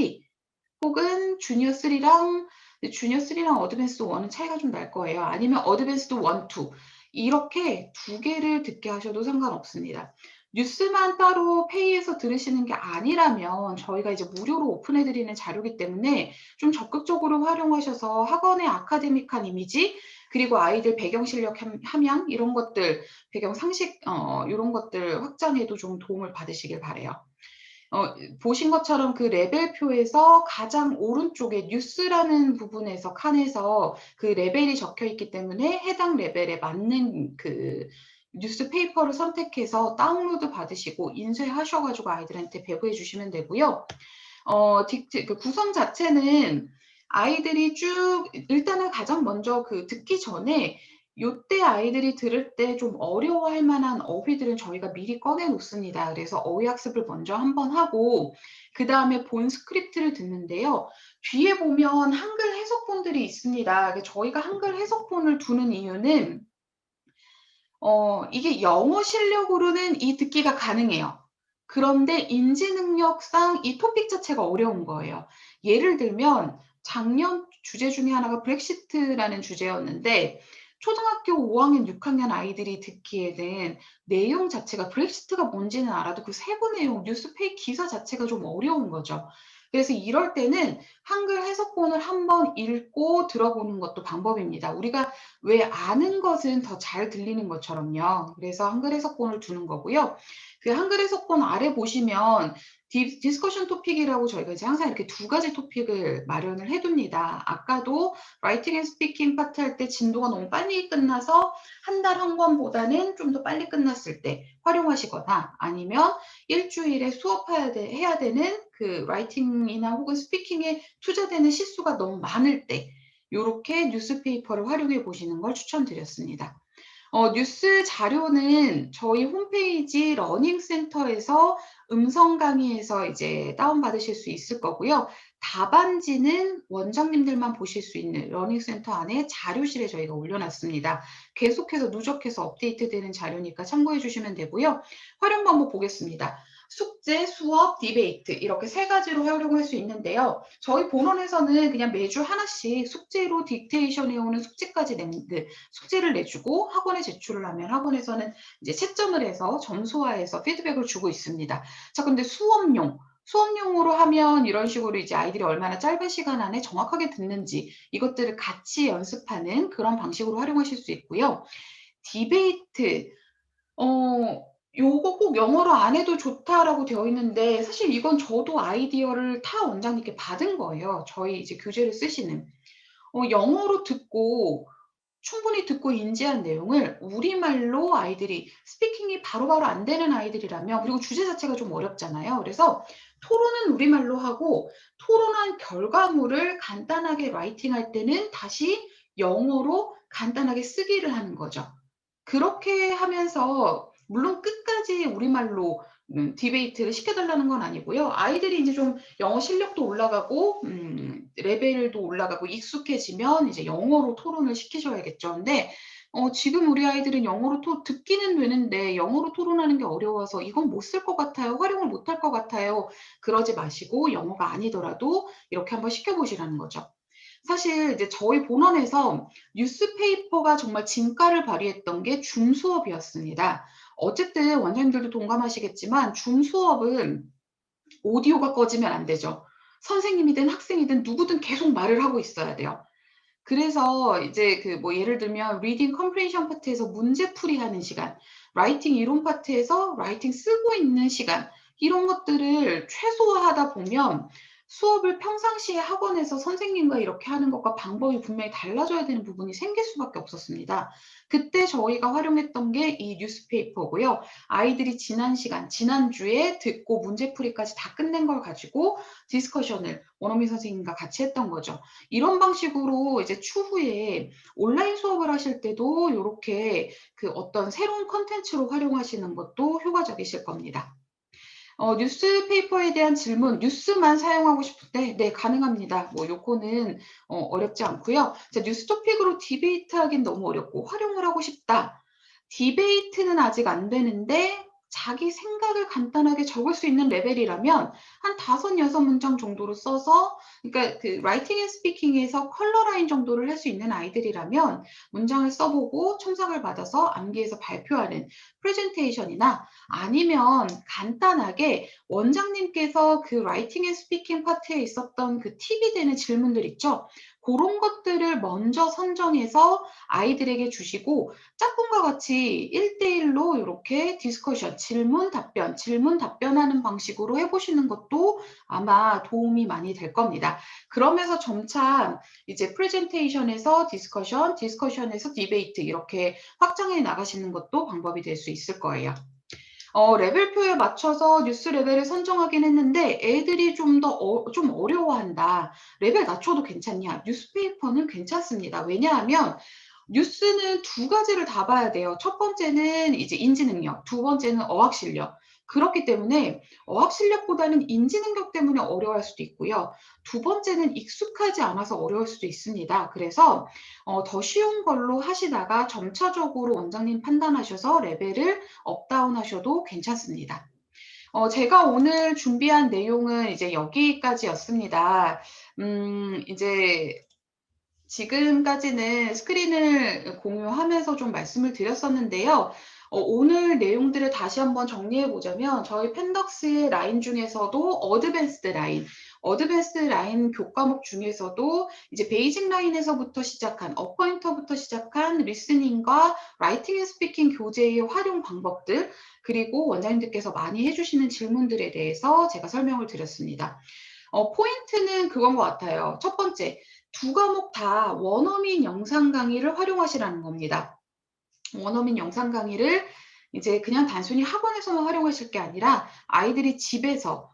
혹은 주니어 3랑 어드밴스드 1은 차이가 좀 날 거예요. 아니면 어드밴스드 1, 2 이렇게 두 개를 듣게 하셔도 상관없습니다. 뉴스만 따로 페이에서 들으시는 게 아니라면 저희가 이제 무료로 오픈해드리는 자료이기 때문에 좀 적극적으로 활용하셔서 학원의 아카데믹한 이미지 그리고 아이들 배경 실력 함양 이런 것들 배경 상식 이런 것들 확장에도 좀 도움을 받으시길 바래요. 보신 것처럼 그 레벨표에서 가장 오른쪽에 뉴스라는 부분에서 칸에서 그 레벨이 적혀 있기 때문에 해당 레벨에 맞는 그 뉴스페이퍼를 선택해서 다운로드 받으시고 인쇄하셔가지고 아이들한테 배부해 주시면 되고요. 그 구성 자체는 아이들이 일단은 가장 먼저 그 듣기 전에 요때 아이들이 들을 때 좀 어려워할 만한 어휘들은 저희가 미리 꺼내 놓습니다. 그래서 어휘 학습을 먼저 한번 하고 그 다음에 본 스크립트를 듣는데요. 뒤에 보면 한글 해석본들이 있습니다. 저희가 한글 해석본을 두는 이유는 이게 영어 실력으로는 이 듣기가 가능해요. 그런데 인지 능력상 이 토픽 자체가 어려운 거예요. 예를 들면 작년 주제 중에 하나가 브렉시트라는 주제였는데 초등학교 5학년, 6학년 아이들이 듣기에는 내용 자체가 브렉시트가 뭔지는 알아도 그 세부 내용, 뉴스페이 기사 자체가 좀 어려운 거죠. 그래서 이럴 때는 한글 해석본을 한번 읽고 들어보는 것도 방법입니다. 우리가 왜 아는 것은 더 잘 들리는 것처럼요. 그래서 한글 해석본을 두는 거고요. 그 한글 해석본 아래 보시면 디스커션 토픽이라고 저희가 이제 항상 이렇게 두 가지 토픽을 마련을 해둡니다. 아까도 라이팅 앤 스피킹 파트 할 때 진도가 너무 빨리 끝나서 한 달 한 권보다는 좀 더 빨리 끝났을 때 활용하시거나 아니면 일주일에 수업해야 되는 그 라이팅이나 혹은 스피킹에 투자되는 시수가 너무 많을 때 이렇게 뉴스페이퍼를 활용해 보시는 걸 추천드렸습니다. 뉴스 자료는 저희 홈페이지 러닝센터에서 음성 강의에서 이제 다운받으실 수 있을 거고요. 답안지는 원장님들만 보실 수 있는 러닝센터 안에 자료실에 저희가 올려놨습니다. 계속해서 누적해서 업데이트되는 자료니까 참고해 주시면 되고요. 활용 방법 보겠습니다. 숙제, 수업, 디베이트 이렇게 세 가지로 활용할 수 있는데요. 저희 본원에서는 그냥 매주 하나씩 숙제로 딕테이션해 오는 숙제까지 숙제를 내주고 학원에 제출을 하면 학원에서는 이제 채점을 해서 점수화해서 피드백을 주고 있습니다. 자, 근데 수업용으로 하면 이런 식으로 이제 아이들이 얼마나 짧은 시간 안에 정확하게 듣는지 이것들을 같이 연습하는 그런 방식으로 활용하실 수 있고요. 디베이트, 요거 꼭 영어로 안 해도 좋다라고 되어 있는데 사실 이건 저도 아이디어를 타 원장님께 받은 거예요. 저희 이제 교재를 쓰시는. 영어로 듣고 충분히 듣고 인지한 내용을 우리말로 아이들이 스피킹이 바로바로 안 되는 아이들이라면 그리고 주제 자체가 좀 어렵잖아요. 그래서 토론은 우리말로 하고 토론한 결과물을 간단하게 라이팅할 때는 다시 영어로 간단하게 쓰기를 하는 거죠. 그렇게 하면서 물론 끝까지 우리말로 디베이트를 시켜달라는 건 아니고요. 아이들이 이제 좀 영어 실력도 올라가고 레벨도 올라가고 익숙해지면 이제 영어로 토론을 시키셔야겠죠. 근데 지금 우리 아이들은 영어로 듣기는 되는데 영어로 토론하는 게 어려워서 이건 못 쓸 것 같아요. 활용을 못 할 것 같아요. 그러지 마시고 영어가 아니더라도 이렇게 한번 시켜보시라는 거죠. 사실 이제 저희 본원에서 뉴스페이퍼가 정말 진가를 발휘했던 게 줌 수업이었습니다. 어쨌든 원장님들도 동감하시겠지만 줌 수업은 오디오가 꺼지면 안 되죠. 선생님이든 학생이든 누구든 계속 말을 하고 있어야 돼요. 그래서 이제 그 뭐 예를 들면 리딩 컴프레hen션 파트에서 문제풀이 하는 시간, 라이팅 이론 파트에서 라이팅 쓰고 있는 시간 이런 것들을 최소화하다 보면 수업을 평상시에 학원에서 선생님과 이렇게 하는 것과 방법이 분명히 달라져야 되는 부분이 생길 수밖에 없었습니다. 그때 저희가 활용했던 게 이 뉴스페이퍼고요. 아이들이 지난주에 듣고 문제풀이까지 다 끝낸 걸 가지고 디스커션을 원어민 선생님과 같이 했던 거죠. 이런 방식으로 이제 추후에 온라인 수업을 하실 때도 이렇게 그 어떤 새로운 컨텐츠로 활용하시는 것도 효과적이실 겁니다. 뉴스페이퍼에 대한 질문, 뉴스만 사용하고 싶을 때, 네, 가능합니다. 뭐, 요거는, 어렵지 않고요. 자, 뉴스 토픽으로 디베이트 하긴 너무 어렵고, 활용을 하고 싶다. 디베이트는 아직 안 되는데, 자기 생각을 간단하게 적을 수 있는 레벨이라면, 한 5, 6문장 정도로 써서, 그러니까 그, 라이팅 앤 스피킹에서 컬러 라인 정도를 할 수 있는 아이들이라면, 문장을 써보고 첨삭을 받아서 암기해서 발표하는 프레젠테이션이나 아니면 간단하게 원장님께서 그 라이팅 앤 스피킹 파트에 있었던 그 팁이 되는 질문들 있죠. 그런 것들을 먼저 선정해서 아이들에게 주시고 짝꿍과 같이 1대1로 이렇게 디스커션, 질문 답변하는 방식으로 해보시는 것도 아마 도움이 많이 될 겁니다. 그러면서 점차 이제 프레젠테이션에서 디스커션, 디스커션에서 디베이트 이렇게 확장해 나가시는 것도 방법이 될 수 있을 거예요. 레벨표에 맞춰서 뉴스 레벨을 선정하긴 했는데 애들이 좀 어려워한다. 레벨 낮춰도 괜찮냐? 뉴스페이퍼는 괜찮습니다. 왜냐하면 뉴스는 두 가지를 다 봐야 돼요. 첫 번째는 이제 인지 능력, 두 번째는 어학 실력. 그렇기 때문에 어학 실력보다는 인지 능력 때문에 어려워할 수도 있고요. 두 번째는 익숙하지 않아서 어려울 수도 있습니다. 그래서 더 쉬운 걸로 하시다가 점차적으로 원장님 판단하셔서 레벨을 업다운 하셔도 괜찮습니다. 제가 오늘 준비한 내용은 이제 여기까지였습니다. 이제 지금까지는 스크린을 공유하면서 좀 말씀을 드렸었는데요. 오늘 내용들을 다시 한번 정리해 보자면 저희 펜덕스의 라인 중에서도 어드밴스드 라인 교과목 중에서도 이제 베이직 라인에서부터 시작한 어포인터부터 시작한 리스닝과 라이팅 앤 스피킹 교재의 활용 방법들, 그리고 원장님들께서 많이 해주시는 질문들에 대해서 제가 설명을 드렸습니다. 포인트는 그건 것 같아요. 첫 번째, 두 과목 다 원어민 영상 강의를 활용하시라는 겁니다. 원어민 영상 강의를 이제 그냥 단순히 학원에서만 활용하실 게 아니라 아이들이 집에서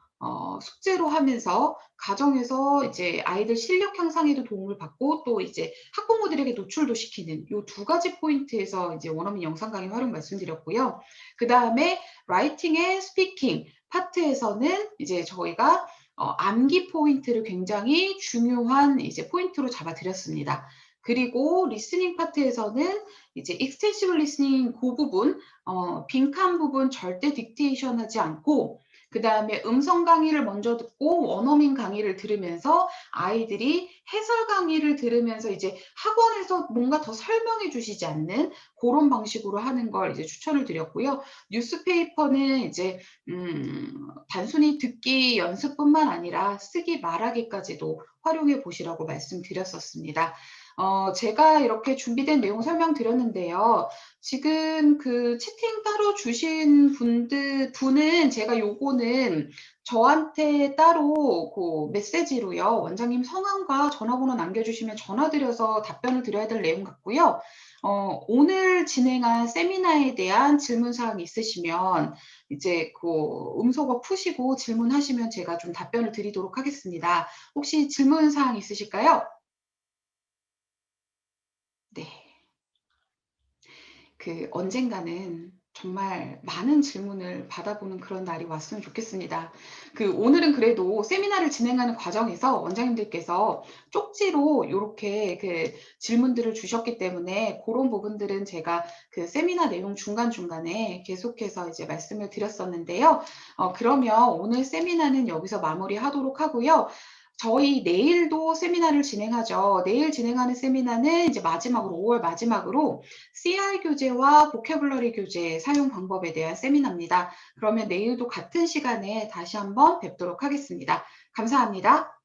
숙제로 하면서 가정에서 이제 아이들 실력 향상에도 도움을 받고 또 이제 학부모들에게 노출도 시키는 이 두 가지 포인트에서 이제 원어민 영상 강의 활용 말씀드렸고요. 그 다음에 라이팅 앤 스피킹 파트에서는 이제 저희가 암기 포인트를 굉장히 중요한 이제 포인트로 잡아드렸습니다. 그리고 리스닝 파트에서는 이제 익스텐시브 리스닝 그 부분, 빈칸 부분 절대 딕테이션 하지 않고, 그 다음에 음성 강의를 먼저 듣고 원어민 강의를 들으면서 아이들이 해설 강의를 들으면서 이제 학원에서 뭔가 더 설명해 주시지 않는 그런 방식으로 하는 걸 이제 추천을 드렸고요. 뉴스페이퍼는 이제 단순히 듣기 연습뿐만 아니라 쓰기 말하기까지도 활용해 보시라고 말씀드렸었습니다. 제가 이렇게 준비된 내용 설명드렸는데요. 지금 그 채팅 따로 주신 분은 제가 요거는 저한테 따로 그 메시지로요. 원장님 성함과 전화번호 남겨주시면 전화드려서 답변을 드려야 될 내용 같고요. 오늘 진행한 세미나에 대한 질문사항 있으시면 이제 그 음소거 푸시고 질문하시면 제가 좀 답변을 드리도록 하겠습니다. 혹시 질문사항 있으실까요? 네. 언젠가는 정말 많은 질문을 받아보는 그런 날이 왔으면 좋겠습니다. 오늘은 그래도 세미나를 진행하는 과정에서 원장님들께서 쪽지로 이렇게 질문들을 주셨기 때문에 그런 부분들은 제가 세미나 내용 중간중간에 계속해서 이제 말씀을 드렸었는데요. 그러면 오늘 세미나는 여기서 마무리하도록 하고요. 저희 내일도 세미나를 진행하죠. 내일 진행하는 세미나는 이제 마지막으로 5월 마지막으로 CR 교재와 보캐블러리 교재 사용 방법에 대한 세미나입니다. 그러면 내일도 같은 시간에 다시 한번 뵙도록 하겠습니다. 감사합니다.